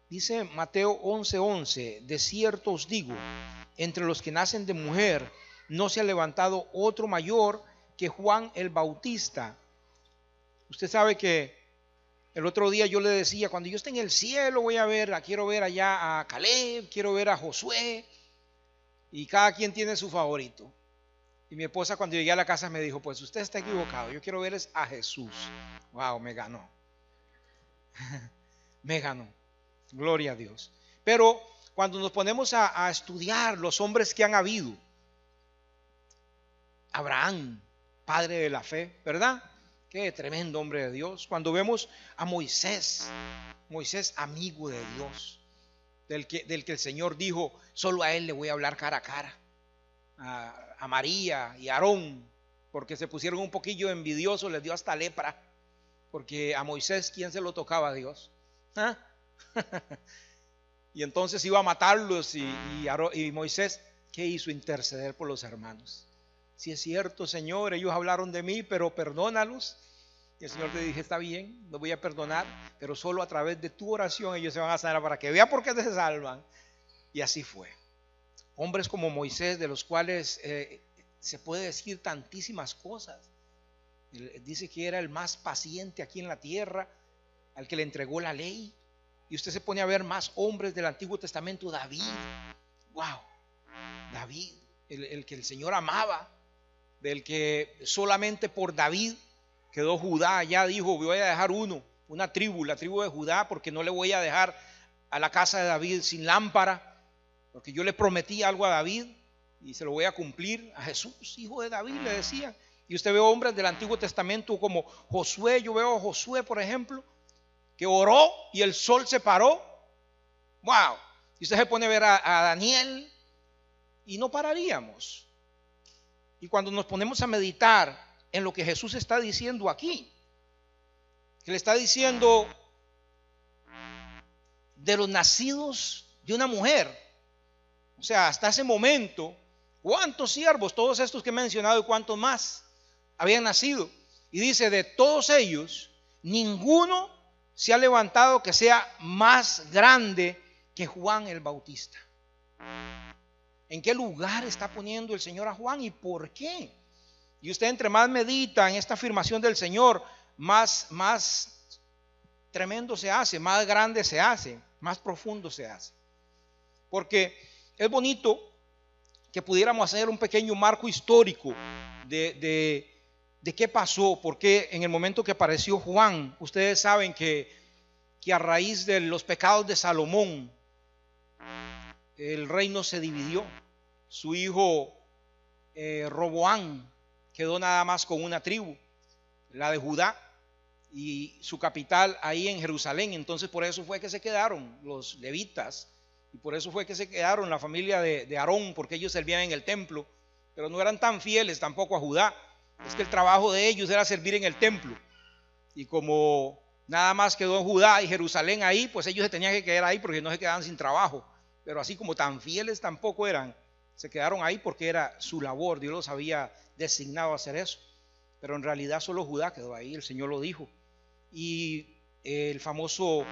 Dice Mateo 11:11, de cierto os digo, entre los que nacen de mujer no se ha levantado otro mayor que Juan el Bautista. Usted sabe que el otro día yo le decía, cuando yo esté en el cielo voy a ver, quiero ver allá a Caleb, quiero ver a Josué, y cada quien tiene su favorito. Y mi esposa cuando llegué a la casa me dijo, pues usted está equivocado, yo quiero ver es a Jesús. Wow, me ganó. Me ganó. Gloria a Dios. Pero cuando nos ponemos a estudiar los hombres que han habido, Abraham, padre de la fe, ¿verdad? Qué tremendo hombre de Dios. Cuando vemos a Moisés, Moisés amigo de Dios, del que el Señor dijo, solo a él le voy a hablar cara a cara. A María y a Aarón, porque se pusieron un poquillo envidiosos, les dio hasta lepra, porque a Moisés, ¿quién se lo tocaba? Dios. ¿Ah? Y entonces iba a matarlos y Moisés, ¿qué hizo? Interceder por los hermanos. Si es cierto, Señor, ellos hablaron de mí, pero perdónalos. Y el Señor le dije, está bien, los voy a perdonar, pero solo a través de tu oración ellos se van a sanar para que vea por qué se salvan. Y así fue. Hombres como Moisés, de los cuales se puede decir tantísimas cosas. Dice que era el más paciente aquí en la tierra, al que le entregó la ley. Y usted se pone a ver más hombres del Antiguo Testamento. David, wow, David, el que el Señor amaba, del que solamente por David quedó Judá. Ya dijo, voy a dejar una tribu, la tribu de Judá, porque no le voy a dejar a la casa de David sin lámpara, porque yo le prometí algo a David y se lo voy a cumplir. A Jesús, hijo de David, le decían. Y usted ve hombres del Antiguo Testamento como Josué. Yo veo a Josué, por ejemplo, que oró y el sol se paró. Wow. Y usted se pone a ver a Daniel y no pararíamos. Y cuando nos ponemos a meditar en lo que Jesús está diciendo aquí, que le está diciendo de los nacidos de una mujer, o sea, hasta ese momento, ¿cuántos siervos? Todos estos que he mencionado y cuántos más habían nacido. Y dice, de todos ellos, ninguno se ha levantado que sea más grande que Juan el Bautista. ¿En qué lugar está poniendo el Señor a Juan y por qué? Y usted entre más medita en esta afirmación del Señor, más tremendo se hace, más grande se hace, más profundo se hace. Porque es bonito que pudiéramos hacer un pequeño marco histórico de qué pasó, porque en el momento que apareció Juan, ustedes saben que a raíz de los pecados de Salomón, el reino se dividió. Su hijo Roboán quedó nada más con una tribu, la de Judá, y su capital ahí en Jerusalén. Entonces por eso fue que se quedaron los levitas, y por eso fue que se quedaron la familia de Aarón, porque ellos servían en el templo, pero no eran tan fieles tampoco a Judá. Es que el trabajo de ellos era servir en el templo, y como nada más quedó Judá y Jerusalén ahí, pues ellos se tenían que quedar ahí porque no se quedaban sin trabajo. Pero así como tan fieles tampoco eran, se quedaron ahí porque era su labor, Dios los había designado a hacer eso. Pero en realidad solo Judá quedó ahí, el Señor lo dijo. Y el famoso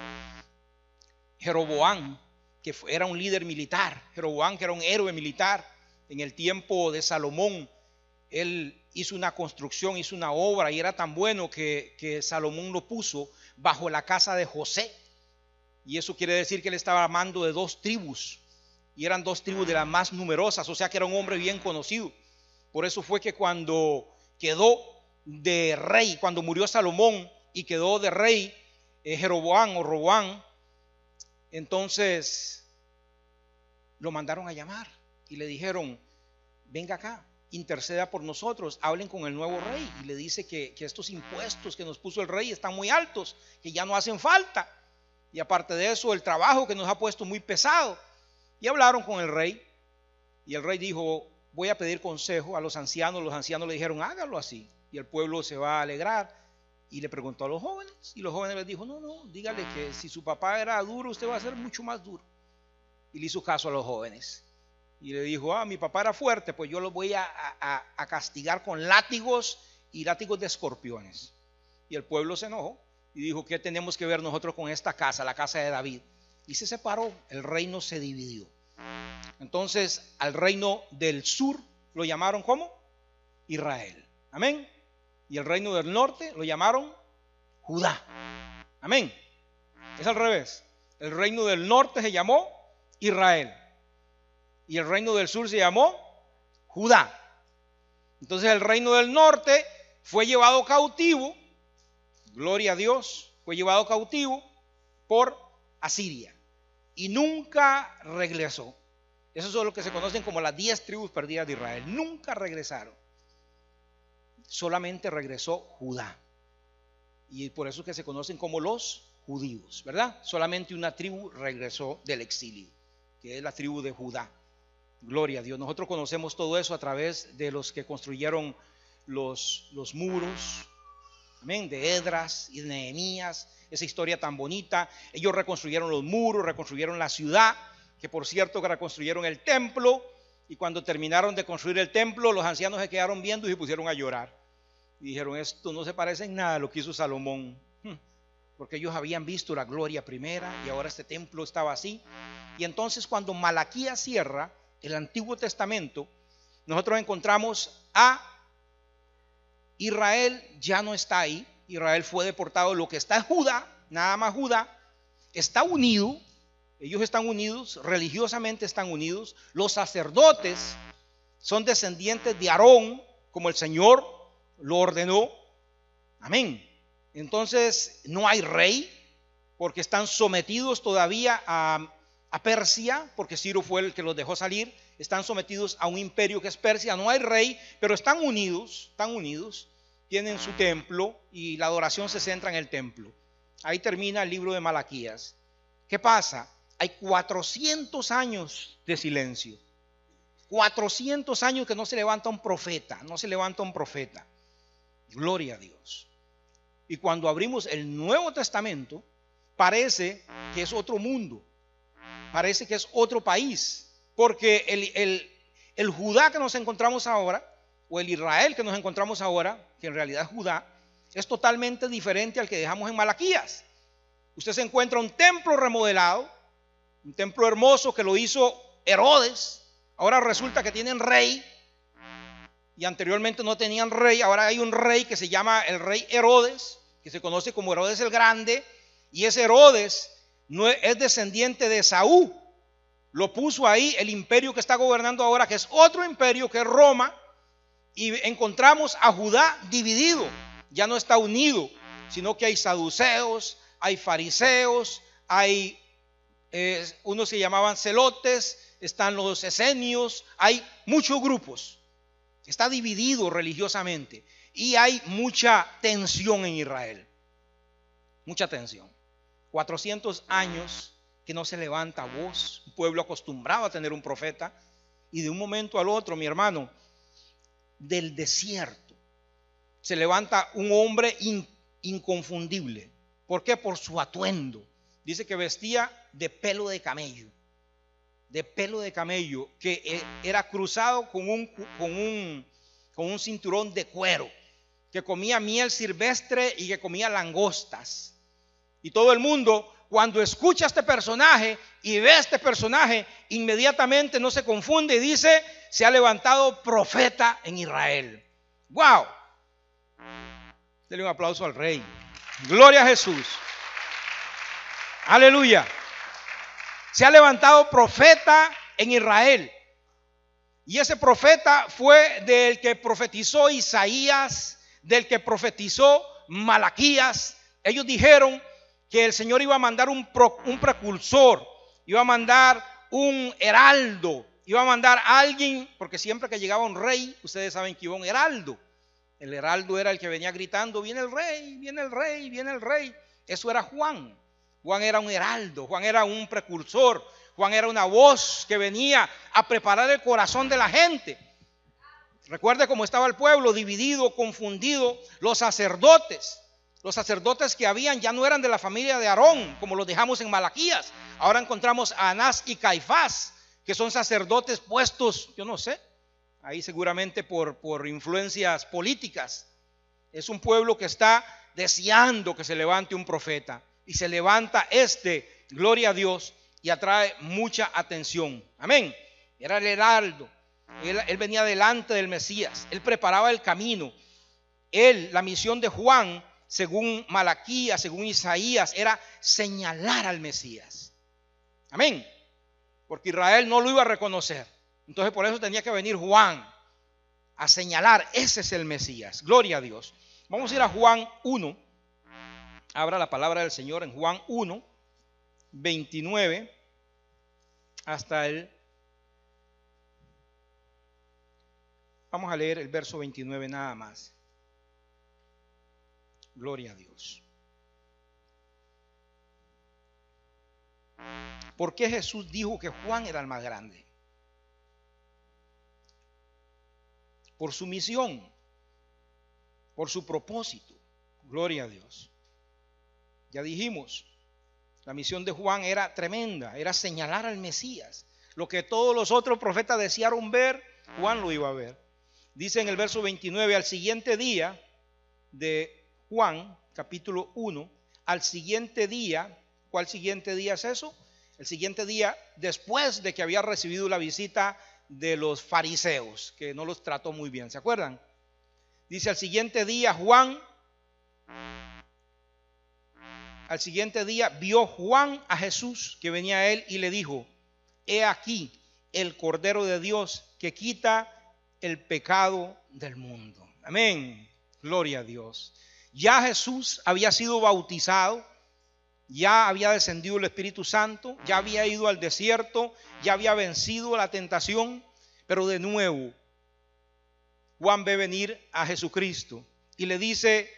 Jeroboam, que era un líder militar, Jeroboam que era un héroe militar en el tiempo de Salomón, él hizo una construcción, hizo una obra y era tan bueno que Salomón lo puso bajo la casa de José. Y eso quiere decir que él estaba a mando de 2 tribus, y eran 2 tribus de las más numerosas, o sea que era un hombre bien conocido. Por eso fue que cuando quedó de rey, cuando murió Salomón y quedó de rey Jeroboam o Roboam, entonces lo mandaron a llamar y le dijeron, venga acá, interceda por nosotros, hablen con el nuevo rey, y le dice que estos impuestos que nos puso el rey están muy altos, que ya no hacen falta, y aparte de eso el trabajo que nos ha puesto muy pesado. Y hablaron con el rey, y el rey dijo, voy a pedir consejo a los ancianos le dijeron, hágalo así, y el pueblo se va a alegrar. Y le preguntó a los jóvenes, y los jóvenes les dijo, no, dígale que si su papá era duro, usted va a ser mucho más duro. Y le hizo caso a los jóvenes. Y le dijo, mi papá era fuerte, pues yo lo voy a castigar con látigos y látigos de escorpiones. Y el pueblo se enojó y dijo, ¿qué tenemos que ver nosotros con esta casa, la casa de David? y se separó, el reino se dividió. Entonces al reino del sur lo llamaron ¿cómo? Israel. Amén. Y el reino del norte lo llamaron Judá. Amén. Es al revés. El reino del norte se llamó Israel y el reino del sur se llamó Judá. Entonces el reino del norte fue llevado cautivo, gloria a Dios, fue llevado cautivo por Asiria y nunca regresó. Eso es lo que se conocen como las 10 tribus perdidas de Israel. Nunca regresaron. Solamente regresó Judá. Y por eso es que se conocen como los judíos, ¿verdad? Solamente una tribu regresó del exilio, que es la tribu de Judá. Gloria a Dios. Nosotros conocemos todo eso a través de los que construyeron los muros, amén, de Esdras y de Nehemías. Esa historia tan bonita. Ellos reconstruyeron los muros, reconstruyeron la ciudad, que por cierto que reconstruyeron el templo, y cuando terminaron de construir el templo, los ancianos se quedaron viendo y se pusieron a llorar. Y dijeron, esto no se parece en nada a lo que hizo Salomón. Porque ellos habían visto la gloria primera y ahora este templo estaba así. Y entonces cuando Malaquías cierra el Antiguo Testamento, nosotros encontramos a Israel, ya no está ahí. Israel fue deportado. Lo que está en Judá, nada más Judá, está unido. Ellos están unidos, religiosamente están unidos. Los sacerdotes son descendientes de Aarón, como el Señor lo ordenó. Amén. Entonces no hay rey, porque están sometidos todavía a Persia, porque Ciro fue el que los dejó salir. Están sometidos a un imperio que es Persia. No hay rey, pero están unidos, tienen su templo y la adoración se centra en el templo. Ahí termina el libro de Malaquías. ¿Qué pasa? Hay 400 años de silencio. 400 años que no se levanta un profeta, Gloria a Dios. Y cuando abrimos el Nuevo Testamento, parece que es otro mundo, parece que es otro país, porque el Judá que nos encontramos ahora, o el Israel que nos encontramos ahora, que en realidad es Judá, es totalmente diferente al que dejamos en Malaquías. Usted se encuentra un templo remodelado, un templo hermoso que lo hizo Herodes. Ahora resulta que tienen rey, y anteriormente no tenían rey. Ahora hay un rey que se llama el rey Herodes, que se conoce como Herodes el Grande, y ese Herodes no es descendiente de Saúl. Lo puso ahí el imperio que está gobernando ahora, que es otro imperio, que es Roma, y encontramos a Judá dividido. Ya no está unido, sino que hay saduceos, hay fariseos, hay unos que llamaban celotes, están los esenios, hay muchos grupos. Está dividido religiosamente y hay mucha tensión en Israel. Mucha tensión. 400 años que no se levanta voz, un pueblo acostumbrado a tener un profeta, y de un momento al otro, mi hermano, del desierto se levanta un hombre inconfundible. ¿Por qué? Por su atuendo. Dice que vestía de pelo de camello. De pelo de camello, que era cruzado con un cinturón de cuero, que comía miel silvestre y que comía langostas. Y todo el mundo, cuando escucha a este personaje y ve a este personaje, inmediatamente no se confunde y dice: se ha levantado profeta en Israel. ¡Wow! Denle un aplauso al Rey. Gloria a Jesús. Aleluya. Se ha levantado profeta en Israel. Y ese profeta fue del que profetizó Isaías, del que profetizó Malaquías. Ellos dijeron que el Señor iba a mandar un precursor, iba a mandar un heraldo, iba a mandar a alguien, porque siempre que llegaba un rey, ustedes saben que iba un heraldo. El heraldo era el que venía gritando: viene el rey, viene el rey, viene el rey. Eso era Juan. Juan era un heraldo, Juan era un precursor, Juan era una voz que venía a preparar el corazón de la gente. Recuerde cómo estaba el pueblo dividido, confundido. Los sacerdotes que habían ya no eran de la familia de Aarón, como los dejamos en Malaquías. Ahora encontramos a Anás y Caifás, que son sacerdotes puestos, yo no sé, ahí seguramente por influencias políticas. Es un pueblo que está deseando que se levante un profeta. Y se levanta este gloria a Dios, y atrae mucha atención. Amén. Era el heraldo. Él venía delante del Mesías. Él preparaba el camino. La misión de Juan, según Malaquías, según Isaías, era señalar al Mesías. Amén. Porque Israel no lo iba a reconocer. Entonces por eso tenía que venir Juan a señalar, ese es el Mesías. Gloria a Dios. Vamos a ir a Juan 1. Abra la palabra del Señor en Juan 1, 29 hasta el... Vamos a leer el verso 29 nada más. Gloria a Dios. ¿Por qué Jesús dijo que Juan era el más grande? Por su misión, por su propósito. Gloria a Dios. Ya dijimos, la misión de Juan era tremenda, era señalar al Mesías. Lo que todos los otros profetas desearon ver, Juan lo iba a ver. Dice en el verso 29, al siguiente día de Juan, capítulo 1, al siguiente día, ¿cuál siguiente día es eso? El siguiente día después de que había recibido la visita de los fariseos, que no los trató muy bien, ¿se acuerdan? Dice al siguiente día al siguiente día vio Juan a Jesús que venía a él y le dijo: he aquí el Cordero de Dios que quita el pecado del mundo. Amén. Gloria a Dios. Ya Jesús había sido bautizado, ya había descendido el Espíritu Santo, ya había ido al desierto, ya había vencido la tentación, pero de nuevo Juan ve venir a Jesucristo y le dice: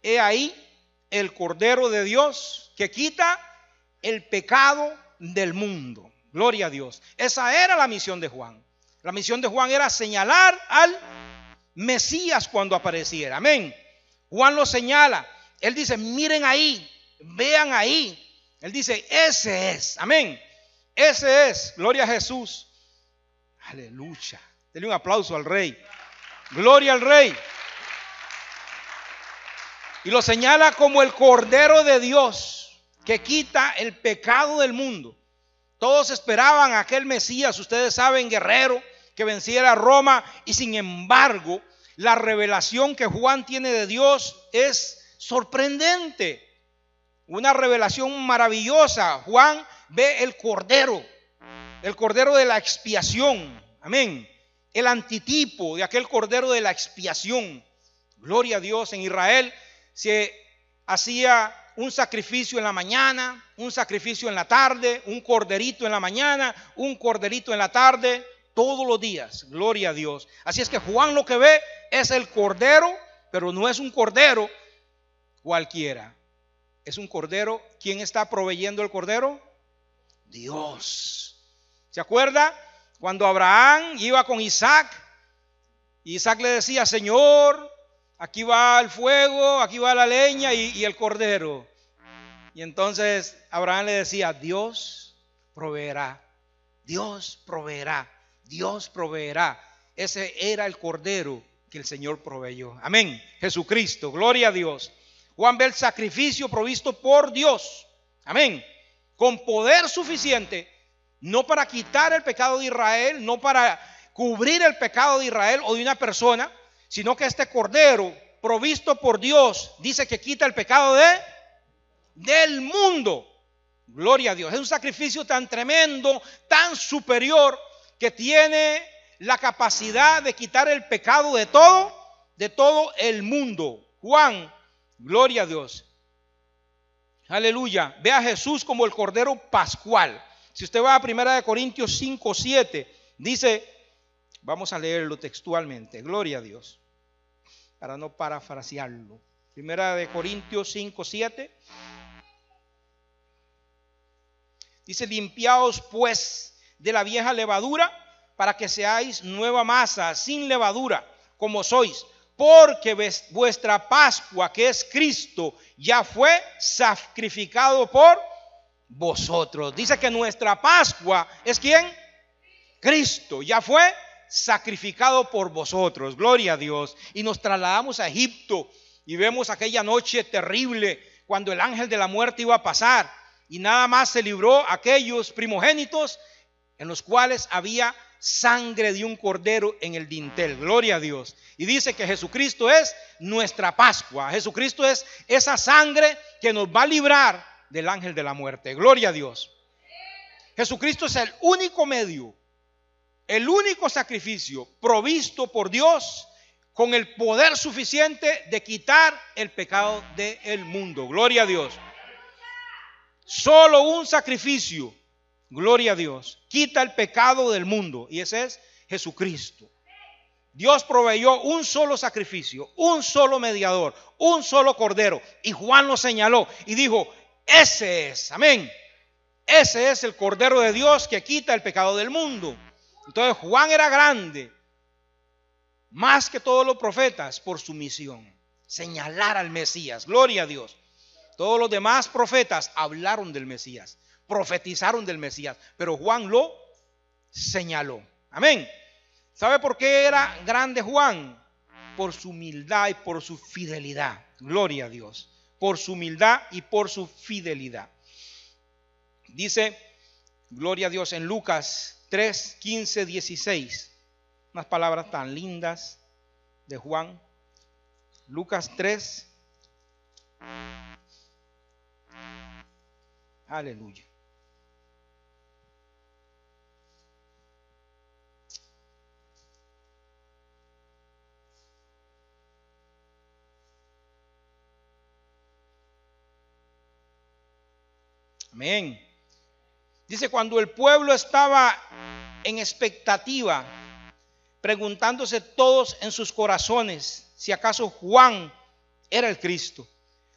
he ahí el Cordero de Dios que quita el pecado del mundo. Gloria a Dios. Esa era la misión de Juan. La misión de Juan era señalar al Mesías cuando apareciera. Amén. Juan lo señala. Él dice: miren ahí, vean ahí. Él dice: ese es. Amén. Ese es. Gloria a Jesús. Aleluya. Denle un aplauso al Rey. Gloria al Rey. Y lo señala como el Cordero de Dios que quita el pecado del mundo. Todos esperaban a aquel Mesías, ustedes saben, guerrero, que venciera a Roma. Y sin embargo, la revelación que Juan tiene de Dios es sorprendente. Una revelación maravillosa. Juan ve el Cordero de la expiación. Amén. El antitipo de aquel Cordero de la expiación. Gloria a Dios. En Israel se hacía un sacrificio en la mañana, un sacrificio en la tarde, un corderito en la mañana, un corderito en la tarde, todos los días. Gloria a Dios. Así es que Juan lo que ve es el Cordero, pero no es un Cordero cualquiera. Es un Cordero. ¿Quién está proveyendo el Cordero? Dios. ¿Se acuerda? Cuando Abraham iba con Isaac, Isaac le decía: Señor, aquí va el fuego, aquí va la leña y el Cordero. Y entonces Abraham le decía: Dios proveerá, Dios proveerá, Dios proveerá. Ese era el Cordero que el Señor proveyó. Amén. Jesucristo, gloria a Dios. Juan ve el sacrificio provisto por Dios. Amén. Con poder suficiente, no para quitar el pecado de Israel, no para cubrir el pecado de Israel o de una persona, sino que este Cordero provisto por Dios dice que quita el pecado del mundo. Gloria a Dios. Es un sacrificio tan tremendo, tan superior, que tiene la capacidad de quitar el pecado de todo el mundo. Juan, gloria a Dios. Aleluya. Ve a Jesús como el Cordero Pascual. Si usted va a 1 Corintios 5, 7, dice, vamos a leerlo textualmente, gloria a Dios, para no parafrasearlo. 1 Corintios 5, 7. Dice: limpiaos pues de la vieja levadura, para que seáis nueva masa, sin levadura, como sois, porque vuestra Pascua, que es Cristo, ya fue sacrificado por vosotros. Dice que nuestra Pascua es ¿quién? Cristo, ya fue sacrificado por vosotros. Gloria a Dios. Y nos trasladamos a Egipto y vemos aquella noche terrible cuando el ángel de la muerte iba a pasar y nada más se libró aquellos primogénitos en los cuales había sangre de un cordero en el dintel. Gloria a Dios. Y dice que Jesucristo es nuestra Pascua. Jesucristo es esa sangre que nos va a librar del ángel de la muerte. Gloria a Dios. Jesucristo es el único medio, el único sacrificio provisto por Dios con el poder suficiente de quitar el pecado del mundo. Gloria a Dios. Solo un sacrificio, gloria a Dios, quita el pecado del mundo, y ese es Jesucristo. Dios proveyó un solo sacrificio, un solo mediador, un solo cordero, y Juan lo señaló y dijo: ese es, amén, ese es el cordero de Dios que quita el pecado del mundo. Entonces Juan era grande, más que todos los profetas, por su misión, señalar al Mesías. Gloria a Dios. Todos los demás profetas hablaron del Mesías, profetizaron del Mesías, pero Juan lo señaló. Amén. ¿Sabe por qué era grande Juan? Por su humildad y por su fidelidad. Gloria a Dios. Por su humildad y por su fidelidad. Dice, gloria a Dios, en Lucas 3, 15, 16. Unas palabras tan lindas de Juan. Lucas 3. Aleluya. Amén. Dice, cuando el pueblo estaba en expectativa, preguntándose todos en sus corazones si acaso Juan era el Cristo,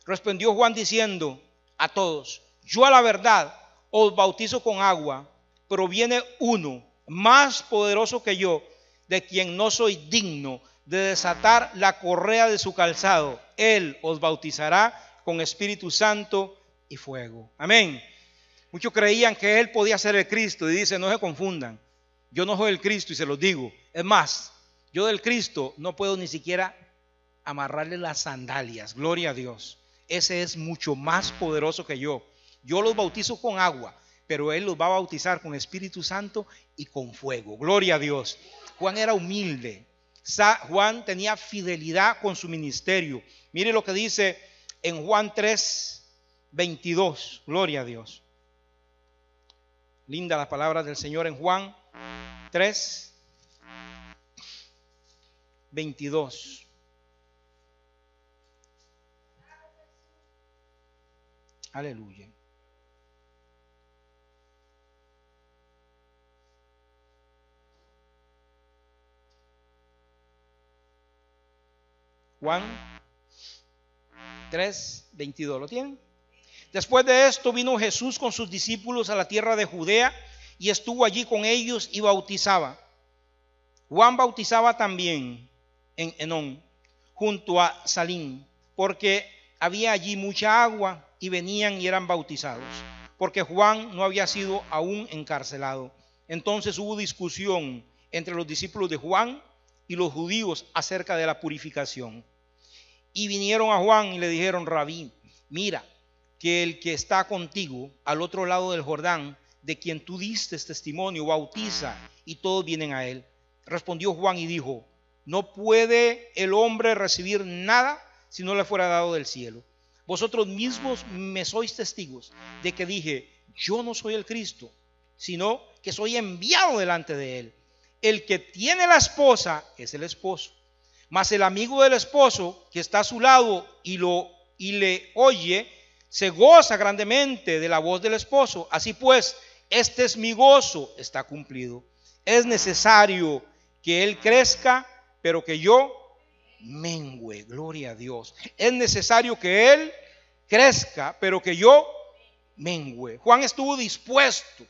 respondió Juan diciendo a todos: yo a la verdad os bautizo con agua, pero viene uno más poderoso que yo, de quien no soy digno de desatar la correa de su calzado. Él os bautizará con Espíritu Santo y fuego. Amén. Muchos creían que él podía ser el Cristo, y dice: no se confundan, yo no soy el Cristo, y se los digo. Es más, yo del Cristo no puedo ni siquiera amarrarle las sandalias. Gloria a Dios. Ese es mucho más poderoso que yo. Yo los bautizo con agua, pero él los va a bautizar con Espíritu Santo y con fuego. Gloria a Dios. Juan era humilde. Juan tenía fidelidad con su ministerio. Mire lo que dice en Juan 3, 22. Gloria a Dios. Linda las palabras del Señor en Juan 3, 22. Aleluya. Juan 3, 22. ¿Lo tienen? Después de esto vino Jesús con sus discípulos a la tierra de Judea y estuvo allí con ellos y bautizaba. Juan bautizaba también en Enón, junto a Salim, porque había allí mucha agua, y venían y eran bautizados, porque Juan no había sido aún encarcelado. Entonces hubo discusión entre los discípulos de Juan y los judíos acerca de la purificación. Y vinieron a Juan y le dijeron: Rabí, mira que el que está contigo al otro lado del Jordán, de quien tú diste testimonio, bautiza, y todos vienen a él. Respondió Juan y dijo: no puede el hombre recibir nada si no le fuera dado del cielo. Vosotros mismos me sois testigos de que dije: yo no soy el Cristo, sino que soy enviado delante de él. El que tiene la esposa es el esposo, mas el amigo del esposo que está a su lado y le oye, se goza grandemente de la voz del esposo. Así pues, este es mi gozo, está cumplido. Es necesario que él crezca, pero que yo mengüe. Gloria a Dios. Es necesario que él crezca, pero que yo mengüe. Juan estuvo dispuesto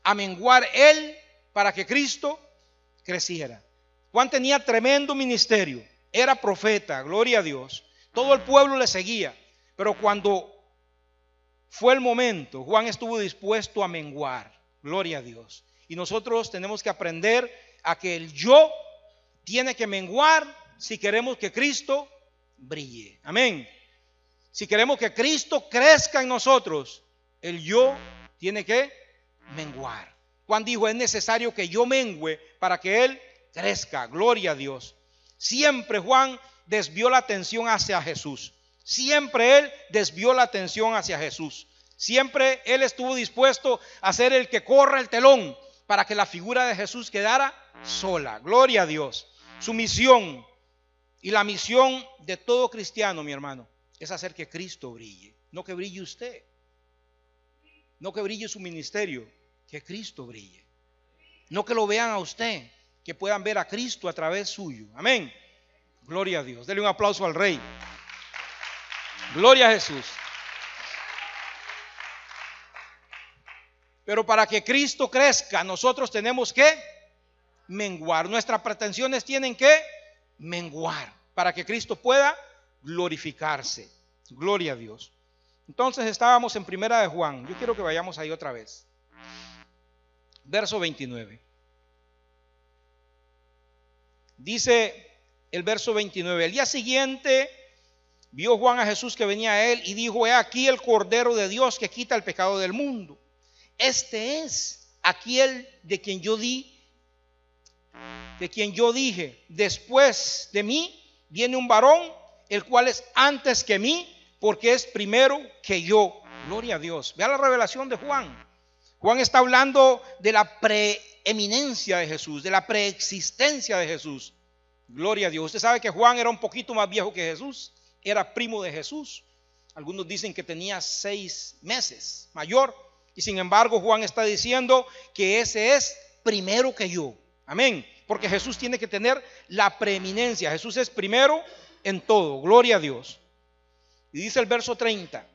a menguar él para que Cristo creciera. Juan tenía tremendo ministerio, era profeta, gloria a Dios. Todo el pueblo le seguía, pero cuando fue el momento, Juan estuvo dispuesto a menguar, gloria a Dios. Y nosotros tenemos que aprender a que el yo tiene que menguar si queremos que Cristo brille. Amén. Si queremos que Cristo crezca en nosotros, El yo tiene que menguar. Juan dijo, es necesario que yo mengüe para que Él crezca. Gloria a Dios. Siempre Juan desvió la atención hacia Jesús. Siempre Él desvió la atención hacia Jesús. Siempre Él estuvo dispuesto a ser el que corra el telón para que la figura de Jesús quedara sola. Gloria a Dios. Su misión y la misión de todo cristiano, mi hermano, es hacer que Cristo brille. No que brille usted, no que brille su ministerio, que Cristo brille. No que lo vean a usted, que puedan ver a Cristo a través suyo. Amén. Gloria a Dios. Dele un aplauso al Rey. Gloria a Jesús. Pero para que Cristo crezca, nosotros tenemos que menguar. Nuestras pretensiones tienen que menguar para que Cristo pueda glorificarse. Gloria a Dios. Entonces estábamos en Primera de Juan. Yo quiero que vayamos ahí otra vez. Verso 29. Dice el verso 29. El día siguiente vio Juan a Jesús que venía a él y dijo: he aquí el Cordero de Dios que quita el pecado del mundo. Este es aquel de quien yo dije, después de mí viene un varón, el cual es antes que mí, porque es primero que yo. Gloria a Dios. Vea la revelación de Juan. Juan está hablando de la preeminencia de Jesús, de la preexistencia de Jesús. Gloria a Dios. Usted sabe que Juan era un poquito más viejo que Jesús, era primo de Jesús. Algunos dicen que tenía 6 meses mayor. Y sin embargo Juan está diciendo que ese es primero que yo. Amén. Porque Jesús tiene que tener la preeminencia. Jesús es primero en todo. Gloria a Dios. Y dice el verso 30.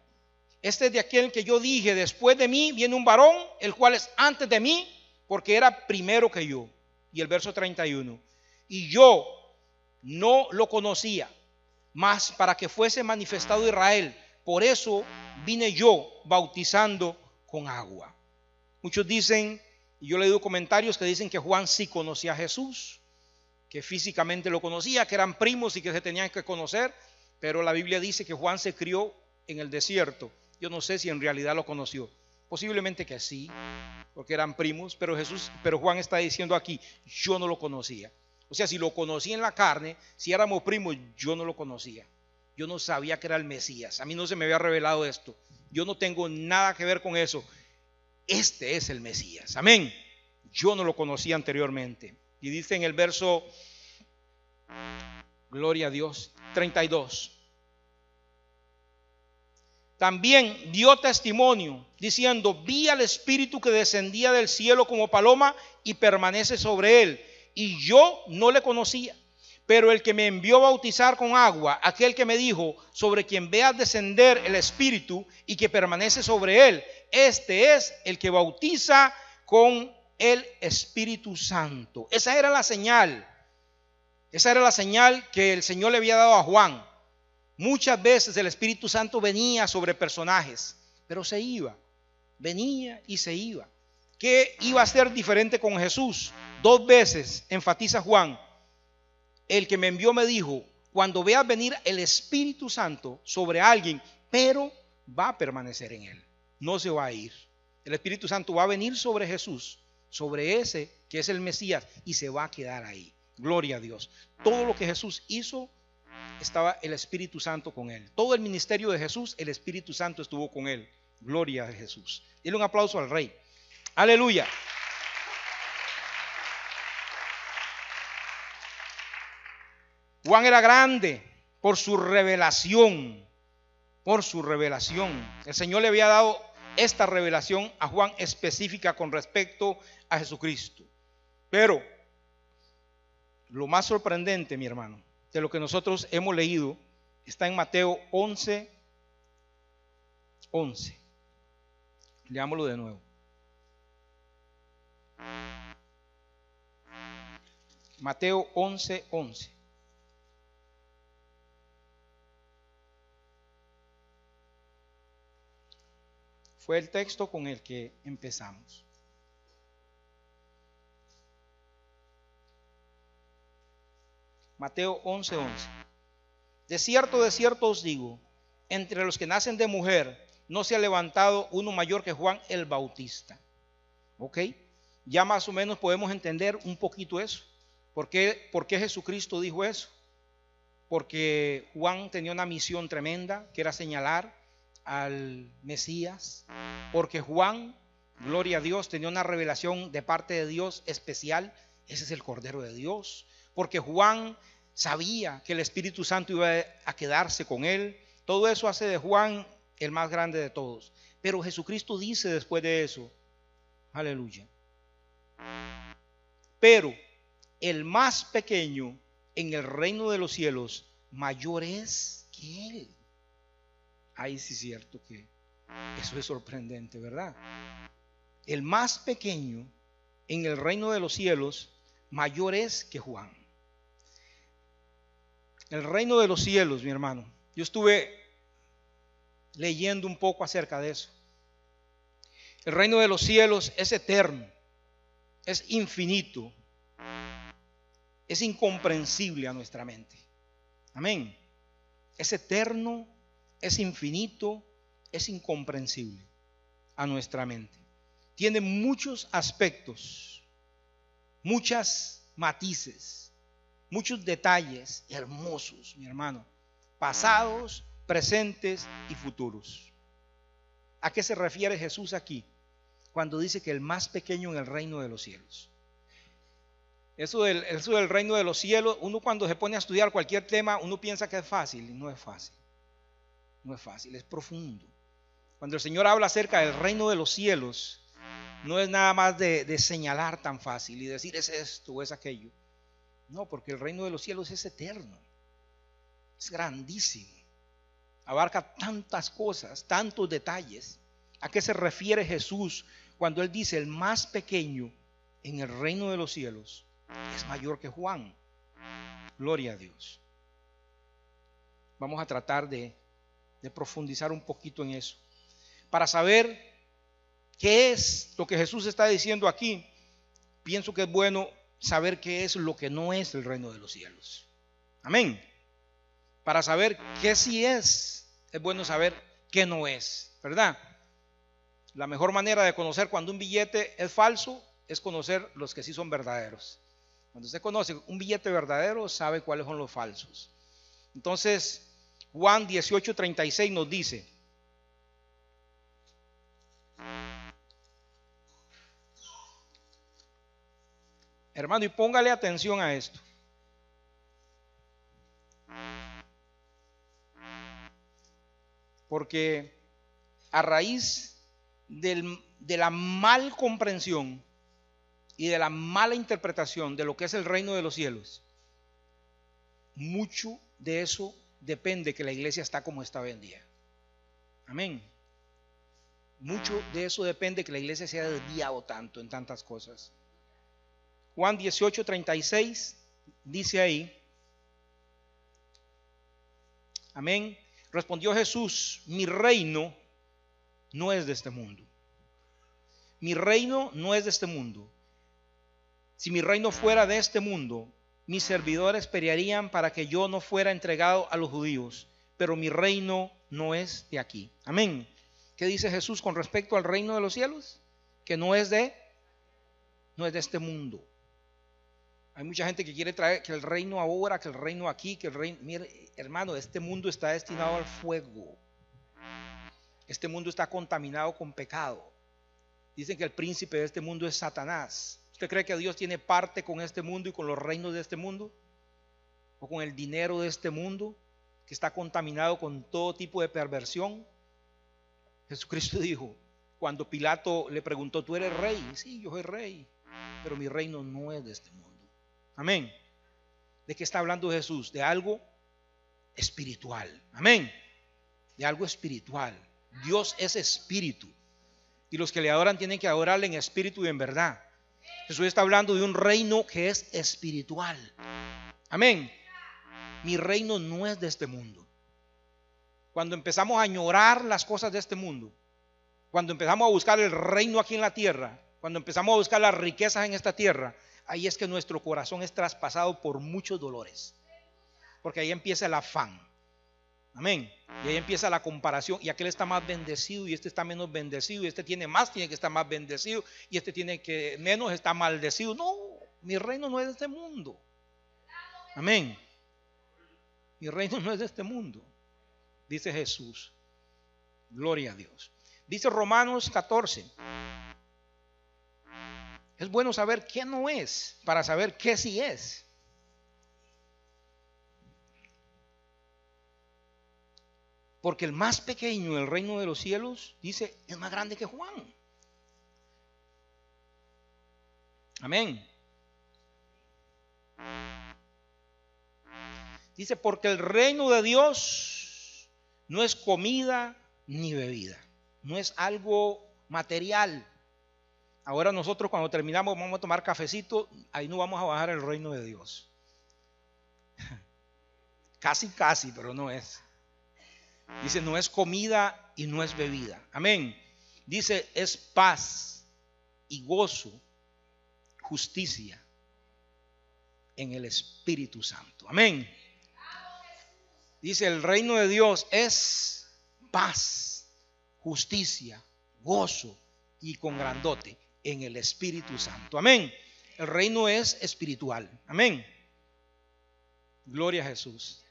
Este es de aquel que yo dije, después de mí viene un varón, el cual es antes de mí, porque era primero que yo. Y el verso 31. Y yo no lo conocía, mas para que fuese manifestado Israel. Por eso vine yo bautizando con agua. Muchos dicen, y yo he leído comentarios que dicen que Juan sí conocía a Jesús, que físicamente lo conocía, que eran primos y que se tenían que conocer, pero la Biblia dice que Juan se crió en el desierto. Yo no sé si en realidad lo conoció, posiblemente que sí, porque eran primos, pero Juan está diciendo aquí, yo no lo conocía. O sea, si lo conocí en la carne, si éramos primos, yo no lo conocía. Yo no sabía que era el Mesías. A mí no se me había revelado esto. Yo no tengo nada que ver con eso. Este es el Mesías. Amén. Yo no lo conocía anteriormente. Y dice en el verso, gloria a Dios, 32. También dio testimonio diciendo: vi al Espíritu que descendía del cielo como paloma y permanece sobre él. Y yo no le conocía. Pero el que me envió a bautizar con agua, aquel que me dijo: sobre quien veas descender el Espíritu y que permanece sobre él, este es el que bautiza con el Espíritu Santo. Esa era la señal. Esa era la señal que el Señor le había dado a Juan. Muchas veces el Espíritu Santo venía sobre personajes, pero se iba. Venía y se iba. ¿Qué iba a ser diferente con Jesús? 2 veces enfatiza Juan. El que me envió me dijo: cuando veas venir el Espíritu Santo sobre alguien, pero va a permanecer en él, no se va a ir. El Espíritu Santo va a venir sobre Jesús, sobre ese que es el Mesías, y se va a quedar ahí. Gloria a Dios. Todo lo que Jesús hizo, estaba el Espíritu Santo con él. Todo el ministerio de Jesús, el Espíritu Santo estuvo con él. Gloria a Jesús. Dile un aplauso al Rey. Aleluya. Juan era grande por su revelación, por su revelación. El Señor le había dado esta revelación a Juan específica con respecto a Jesucristo. Pero lo más sorprendente, mi hermano, de lo que nosotros hemos leído, está en Mateo 11:11. Leámoslo de nuevo. Mateo 11:11. Fue el texto con el que empezamos. Mateo 11:11. De cierto os digo, entre los que nacen de mujer no se ha levantado uno mayor que Juan el Bautista. ¿Ok? Ya más o menos podemos entender un poquito eso. ¿Por qué Jesucristo dijo eso? Porque Juan tenía una misión tremenda, que era señalar al Mesías. Porque Juan, gloria a Dios, tenía una revelación de parte de Dios especial. Ese es el Cordero de Dios. Porque Juan sabía que el Espíritu Santo iba a quedarse con él. Todo eso hace de Juan el más grande de todos. Pero Jesucristo dice después de eso, aleluya, pero el más pequeño en el reino de los cielos mayor es que él. Ahí sí es cierto que eso es sorprendente, ¿verdad? El más pequeño en el reino de los cielos mayor es que Juan. El reino de los cielos, mi hermano, yo estuve leyendo un poco acerca de eso. El reino de los cielos es eterno, es infinito, es incomprensible a nuestra mente. Amén. Es eterno, es infinito, es incomprensible a nuestra mente. Tiene muchos aspectos, muchas matices, muchos detalles hermosos, mi hermano, pasados, presentes y futuros. ¿A qué se refiere Jesús aquí cuando dice que el más pequeño en el reino de los cielos? Eso del reino de los cielos, uno cuando se pone a estudiar cualquier tema, uno piensa que es fácil, y no es fácil. No es fácil, es profundo. Cuando el Señor habla acerca del reino de los cielos, no es nada más de señalar tan fácil y decir es esto o es aquello. No, porque el reino de los cielos es eterno, es grandísimo, abarca tantas cosas, tantos detalles. ¿A qué se refiere Jesús cuando Él dice el más pequeño en el reino de los cielos es mayor que Juan? Gloria a Dios. Vamos a tratar de profundizar un poquito en eso, para saber qué es lo que Jesús está diciendo aquí. Pienso que es bueno saber qué es lo que no es el reino de los cielos. Amén. Para saber qué sí es bueno saber qué no es, ¿verdad? La mejor manera de conocer cuando un billete es falso es conocer los que sí son verdaderos. Cuando usted conoce un billete verdadero, sabe cuáles son los falsos. Entonces, Juan 18:36 nos dice: hermano, y póngale atención a esto. Porque a raíz de la mal comprensión y de la mala interpretación de lo que es el reino de los cielos, mucho de eso depende que la iglesia está como está hoy en día. Amén. Mucho de eso depende que la iglesia se haya desviado tanto en tantas cosas. Juan 18:36 dice ahí, amén. Respondió Jesús: mi reino no es de este mundo. Mi reino no es de este mundo. Si mi reino fuera de este mundo, mis servidores pelearían para que yo no fuera entregado a los judíos, pero mi reino no es de aquí. Amén. ¿Qué dice Jesús con respecto al reino de los cielos? Que no es de este mundo. Hay mucha gente que quiere traer que el reino ahora, que el reino aquí, que el reino... Mire, hermano, este mundo está destinado al fuego. Este mundo está contaminado con pecado. Dicen que el príncipe de este mundo es Satanás. ¿Usted cree que Dios tiene parte con este mundo y con los reinos de este mundo? ¿O con el dinero de este mundo que está contaminado con todo tipo de perversión? Jesucristo dijo, cuando Pilato le preguntó: ¿tú eres rey? Sí, yo soy rey, pero mi reino no es de este mundo. Amén. ¿De qué está hablando Jesús? De algo espiritual. Amén. De algo espiritual. Dios es espíritu, y los que le adoran tienen que adorarle en espíritu y en verdad. Jesús está hablando de un reino que es espiritual. Amén. Mi reino no es de este mundo. Cuando empezamos a añorar las cosas de este mundo, cuando empezamos a buscar el reino aquí en la tierra, cuando empezamos a buscar las riquezas en esta tierra, ahí es que nuestro corazón es traspasado por muchos dolores, porque ahí empieza el afán. Amén. Y ahí empieza la comparación. Y aquel está más bendecido y este está menos bendecido. Y este tiene más, tiene que estar más bendecido. Y este tiene que menos, está maldecido. No, mi reino no es de este mundo. Amén. Mi reino no es de este mundo, dice Jesús. Gloria a Dios. Dice Romanos 14. Es bueno saber qué no es para saber qué sí es. Porque el más pequeño del reino de los cielos, dice, es más grande que Juan. Amén. Dice, porque el reino de Dios no es comida ni bebida, no es algo material. Ahora nosotros cuando terminamos vamos a tomar cafecito, ahí no vamos a bajar el reino de Dios. Casi, pero no es. Dice, no es comida y no es bebida. Amén. Dice, es paz y gozo, justicia en el Espíritu Santo. Amén. Dice, el reino de Dios es paz, justicia, gozo y con grandote en el Espíritu Santo. Amén. El reino es espiritual. Amén. Gloria a Jesús.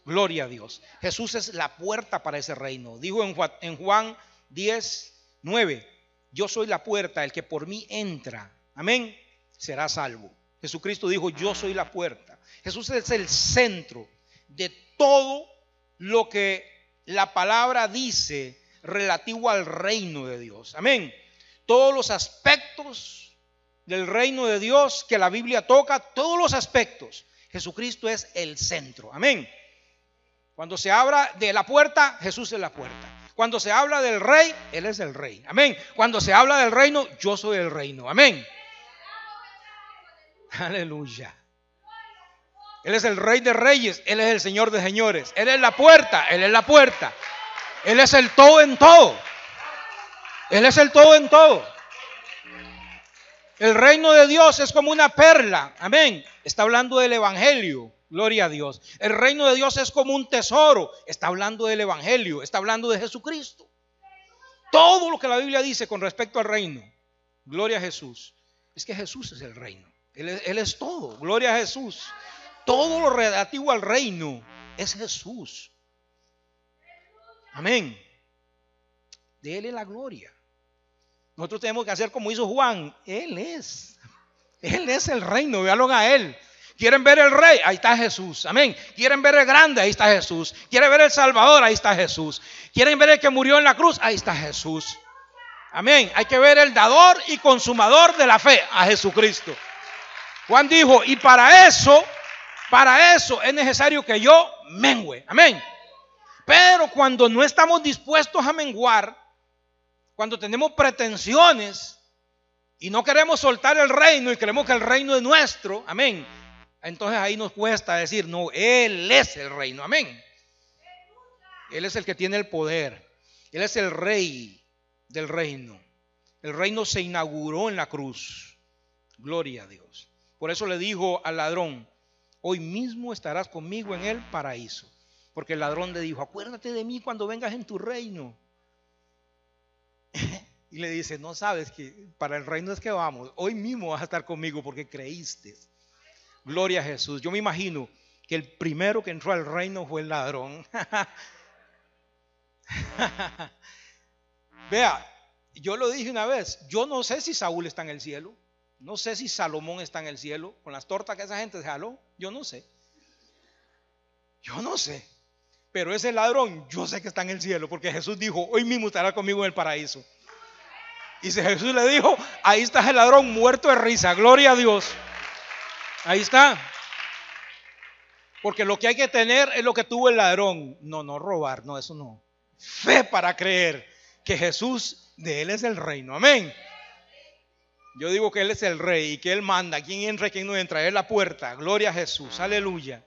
Gloria a Dios. Jesús es la puerta para ese reino. Dijo en Juan 10:9, yo soy la puerta, el que por mí entra, amén, será salvo. Jesucristo dijo, yo soy la puerta. Jesús es el centro de todo lo que la palabra dice relativo al reino de Dios. Amén. Todos los aspectos del reino de Dios que la Biblia toca, todos los aspectos, Jesucristo es el centro. Amén. Cuando se habla de la puerta, Jesús es la puerta. Cuando se habla del rey, Él es el rey. Amén. Cuando se habla del reino, yo soy el reino. Amén. Aleluya. Él es el rey de reyes, Él es el señor de señores. Él es la puerta, Él es la puerta. Él es el todo en todo. Él es el todo en todo. El reino de Dios es como una perla. Amén. Está hablando del evangelio. Gloria a Dios. El reino de Dios es como un tesoro. Está hablando del evangelio. Está hablando de Jesucristo. Todo lo que la Biblia dice con respecto al reino. Gloria a Jesús. Es que Jesús es el reino. Él es todo. Gloria a Jesús. Todo lo relativo al reino es Jesús. Amén. De Él es la gloria. Nosotros tenemos que hacer como hizo Juan. Él es el reino. Véanlo a Él. ¿Quieren ver el rey? Ahí está Jesús. Amén. ¿Quieren ver el grande? Ahí está Jesús. ¿Quieren ver el Salvador? Ahí está Jesús. ¿Quieren ver el que murió en la cruz? Ahí está Jesús. Amén. Hay que ver el dador y consumador de la fe, a Jesucristo. Juan dijo, y para eso es necesario que yo mengüe. Amén. Pero cuando no estamos dispuestos a menguar, cuando tenemos pretensiones y no queremos soltar el reino y creemos que el reino es nuestro, amén, entonces ahí nos cuesta decir, no, Él es el reino, amén. Él es el que tiene el poder. Él es el rey del reino. El reino se inauguró en la cruz. Gloria a Dios. Por eso le dijo al ladrón, hoy mismo estarás conmigo en el paraíso. Porque el ladrón le dijo, acuérdate de mí cuando vengas en tu reino. Y le dice, no sabes que para el reino es que vamos. Hoy mismo vas a estar conmigo porque creíste. Gloria a Jesús. Yo me imagino que el primero que entró al reino fue el ladrón. Vea, yo lo dije una vez, yo no sé si Saúl está en el cielo, no sé si Salomón está en el cielo, con las tortas que esa gente se jaló, yo no sé, pero ese ladrón yo sé que está en el cielo, porque Jesús dijo, hoy mismo estará conmigo en el paraíso. Y si Jesús le dijo, ahí está el ladrón muerto de risa, gloria a Dios, ahí está. Porque lo que hay que tener es lo que tuvo el ladrón, no robar, no, eso no. Fe para creer que Jesús, de Él es el reino, amén. Yo digo que Él es el rey y que Él manda, quién entra y quién no entra, Él es la puerta, gloria a Jesús, aleluya.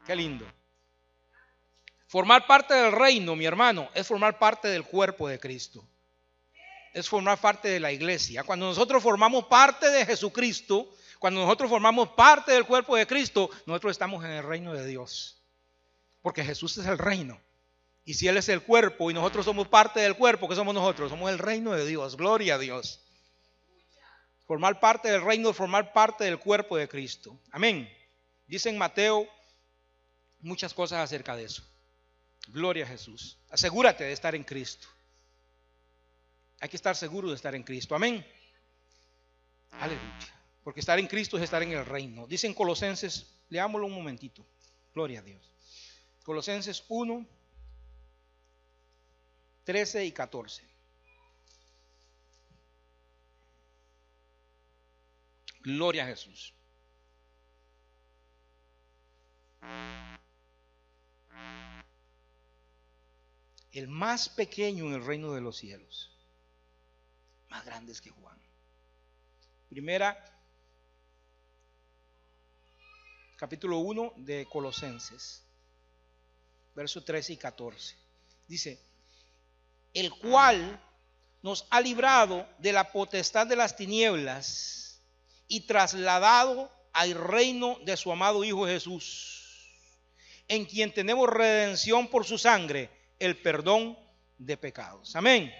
Qué lindo. Formar parte del reino, mi hermano, es formar parte del cuerpo de Cristo. Es formar parte de la iglesia. Cuando nosotros formamos parte de Jesucristo, cuando nosotros formamos parte del cuerpo de Cristo, nosotros estamos en el reino de Dios. porque Jesús es el reino. Y si Él es el cuerpo y nosotros somos parte del cuerpo, ¿qué somos nosotros? Somos el reino de Dios. Gloria a Dios. Formar parte del reino, formar parte del cuerpo de Cristo. Amén. Dice en Mateo muchas cosas acerca de eso. Gloria a Jesús. Asegúrate de estar en Cristo. Hay que estar seguro de estar en Cristo. Amén. Aleluya. Porque estar en Cristo es estar en el reino. Dice en Colosenses, leámoslo un momentito. Gloria a Dios. Colosenses 1, 13 y 14. Gloria a Jesús. El más pequeño en el reino de los cielos, más grande que Juan. Primera, capítulo 1 de Colosenses, versos 13 y 14. Dice, el cual nos ha librado de la potestad de las tinieblas y trasladado al reino de su amado Hijo Jesús, en quien tenemos redención por su sangre, el perdón de pecados. Amén.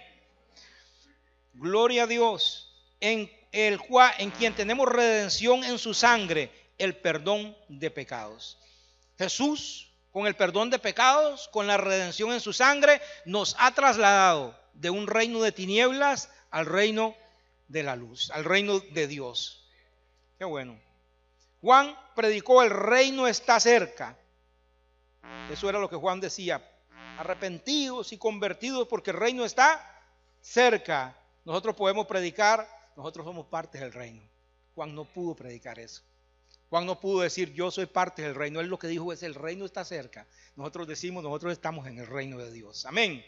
Gloria a Dios. En quien tenemos redención en su sangre, el perdón de pecados. Jesús, con el perdón de pecados, con la redención en su sangre, nos ha trasladado de un reino de tinieblas al reino de la luz, al reino de Dios. Qué bueno. Juan predicó: el reino está cerca. Eso era lo que Juan decía: arrepentidos y convertidos, porque el reino está cerca. Nosotros podemos predicar, nosotros somos parte del reino. Juan no pudo predicar eso. Juan no pudo decir: yo soy parte del reino. Él lo que dijo es: el reino está cerca. Nosotros decimos: nosotros estamos en el reino de Dios. Amén.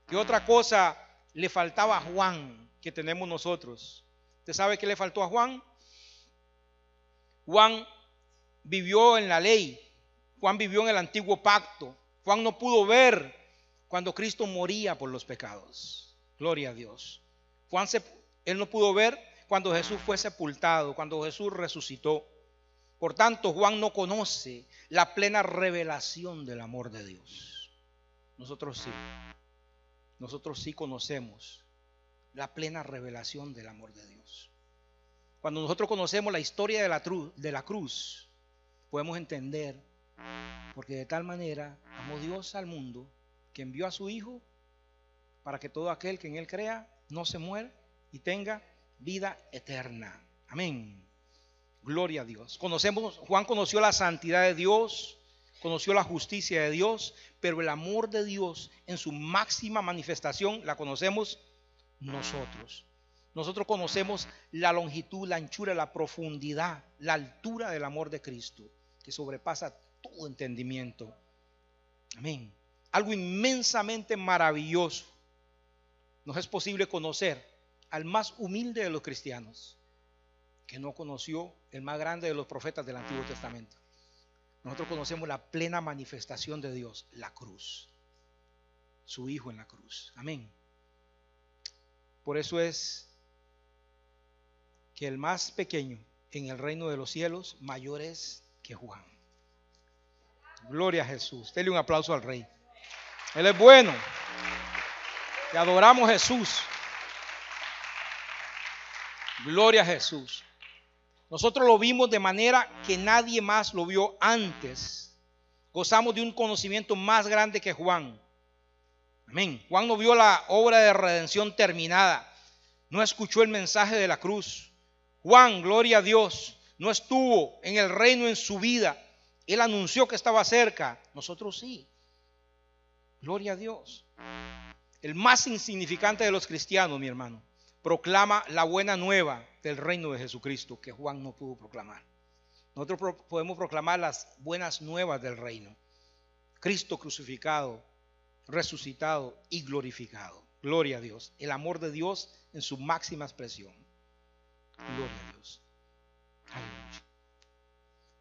¿Qué otra cosa le faltaba a Juan que tenemos nosotros? ¿Usted sabe qué le faltó a Juan? Juan vivió en la ley. Juan vivió en el antiguo pacto. Juan no pudo ver cuando Cristo moría por los pecados. Gloria a Dios. Él no pudo ver cuando Jesús fue sepultado, cuando Jesús resucitó. Por tanto, Juan no conoce la plena revelación del amor de Dios. Nosotros sí. Nosotros sí conocemos la plena revelación del amor de Dios. Cuando nosotros conocemos la historia de la cruz, podemos entender, porque de tal manera amó Dios al mundo, que envió a su Hijo para que todo aquel que en Él crea no se muera y tenga vida eterna. Amén. Gloria a Dios. Juan conoció la santidad de Dios, conoció la justicia de Dios, pero el amor de Dios en su máxima manifestación la conocemos nosotros. Nosotros conocemos la longitud, la anchura, la profundidad, la altura del amor de Cristo, que sobrepasa todo entendimiento. Amén. Algo inmensamente maravilloso. No es posible conocer al más humilde de los cristianos que no conoció el más grande de los profetas del Antiguo Testamento. Nosotros conocemos la plena manifestación de Dios, la cruz, su Hijo en la cruz. Amén. Por eso es que el más pequeño en el reino de los cielos mayor es que Juan. Gloria a Jesús. Dele un aplauso al Rey. Él es bueno. Te adoramos, Jesús. Gloria a Jesús. Nosotros lo vimos de manera que nadie más lo vio antes. Gozamos de un conocimiento más grande que Juan. Amén. Juan no vio la obra de redención terminada. No escuchó el mensaje de la cruz. Juan, gloria a Dios, no estuvo en el reino en su vida. Él anunció que estaba cerca. Nosotros sí. Gloria a Dios. El más insignificante de los cristianos, mi hermano, proclama la buena nueva del reino de Jesucristo que Juan no pudo proclamar. Nosotros podemos proclamar las buenas nuevas del reino. Cristo crucificado, resucitado y glorificado. Gloria a Dios. El amor de Dios en su máxima expresión. Gloria a Dios. Aleluya.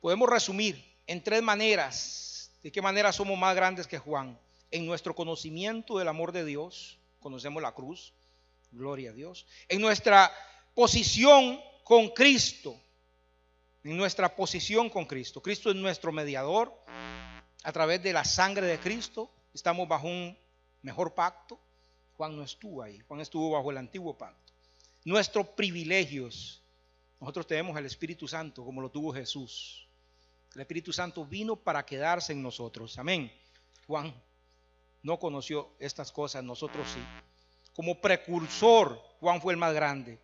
Podemos resumir en tres maneras de qué manera somos más grandes que Juan. En nuestro conocimiento del amor de Dios, conocemos la cruz. Gloria a Dios. En nuestra posición con Cristo. En nuestra posición con Cristo. Cristo es nuestro mediador. a través de la sangre de Cristo, estamos bajo un mejor pacto. Juan no estuvo ahí, Juan estuvo bajo el antiguo pacto. Nuestros privilegios, nosotros tenemos el Espíritu Santo como lo tuvo Jesús. El Espíritu Santo vino para quedarse en nosotros, amén. Juan no conoció estas cosas, nosotros sí. Como precursor, Juan fue el más grande,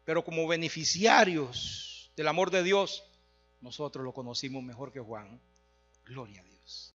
pero como beneficiarios del amor de Dios, nosotros lo conocimos mejor que Juan. Gloria a Dios.